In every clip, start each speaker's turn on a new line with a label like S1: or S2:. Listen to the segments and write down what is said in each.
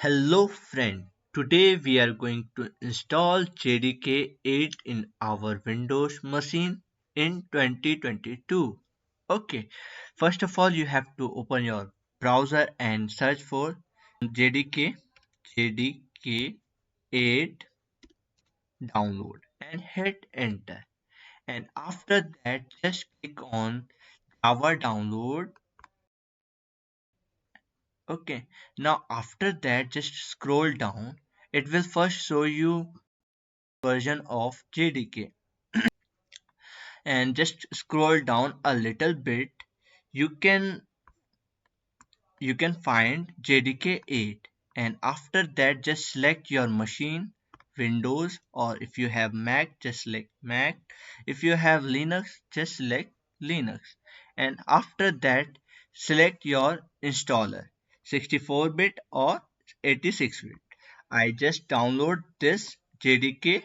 S1: Hello friend, today we are going to install JDK 8 in our Windows machine in 2022. Okay, first of all you have to open your browser and search for JDK 8 download and hit enter. And after that just click on Java download. Okay, now after that just scroll down. It will first show you version of JDK and just scroll down a little bit. You can you can find JDK 8, and after that just select your machine, Windows, or if you have Mac just select Mac. If you have Linux just select Linux, and after that select your installer, 64-bit or 86-bit. I just download this JDK,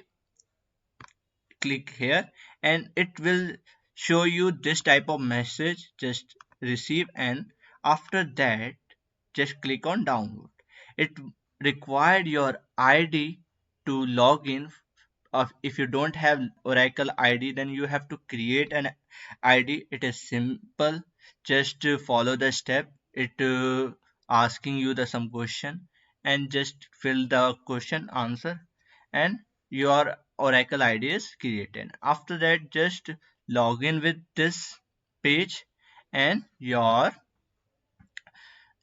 S1: click here, and it will show you this type of message, just receive, and after that just click on download. It required your ID to log in. If you don't have Oracle ID, then you have to create an ID. It is simple, just to follow the step. It asking you the some question, and just fill the question answer, and your Oracle ID is created. After that just log in with this page, and your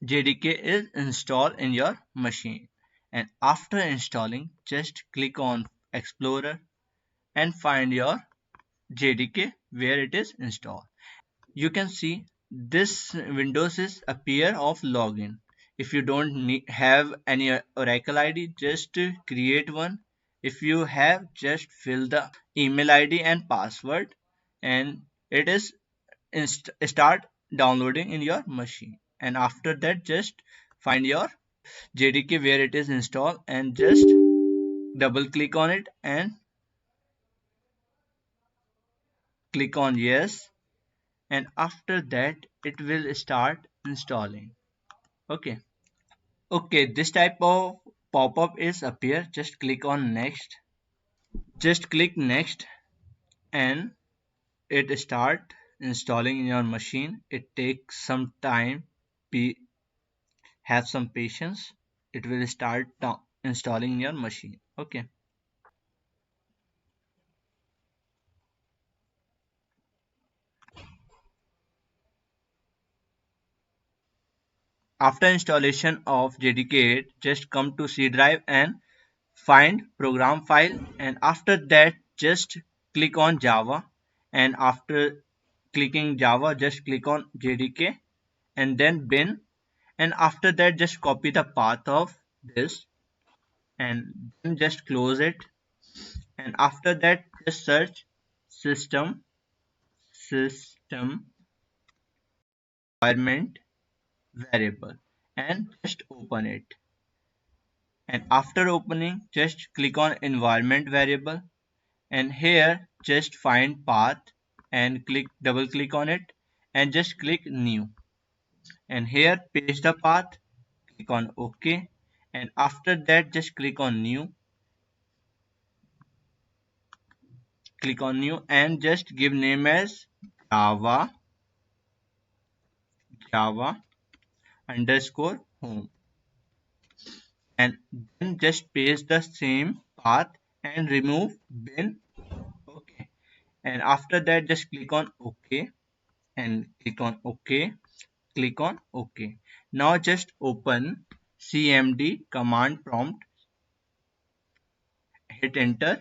S1: JDK is installed in your machine. And after installing just click on Explorer and find your JDK where it is installed. You can see this Windows is appear of login. If you don't have any Oracle ID, just create one. If you have, just fill the email ID and password, and it is start downloading in your machine. And after that just find your JDK where it is installed, and just double click on it and click on yes, and after that it will start installing. Okay, this type of pop-up is appear. Just click on next, just click next, and it start installing in your machine. It takes some time. Be have some patience. It will start installing in your machine. Okay, after installation of JDK, just come to C drive and find program file, and after that just click on Java, and after clicking Java just click on JDK and then bin, and after that just copy the path of this and then just close it, and after that just search system environment variable and just open it, and after opening just click on environment variable, and here just find path and double click on it and just click new, and here paste the path, click on OK, and after that just click on new and just give name as java java underscore home, and then just paste the same path and remove bin. Okay, and after that just click on OK and click on OK, click on OK. Now just open cmd command prompt, hit enter.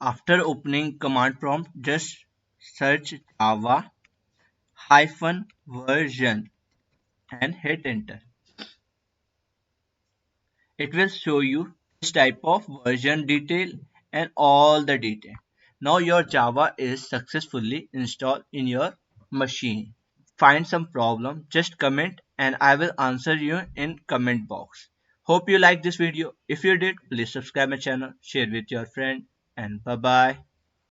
S1: After opening command prompt just search java hyphen version and hit enter. It will show you this type of version detail and all the detail. Now your Java is successfully installed in your machine. Find some problem, just comment and I will answer you in comment box. Hope you like this video. If you did, please subscribe my channel, share with your friend, and bye bye.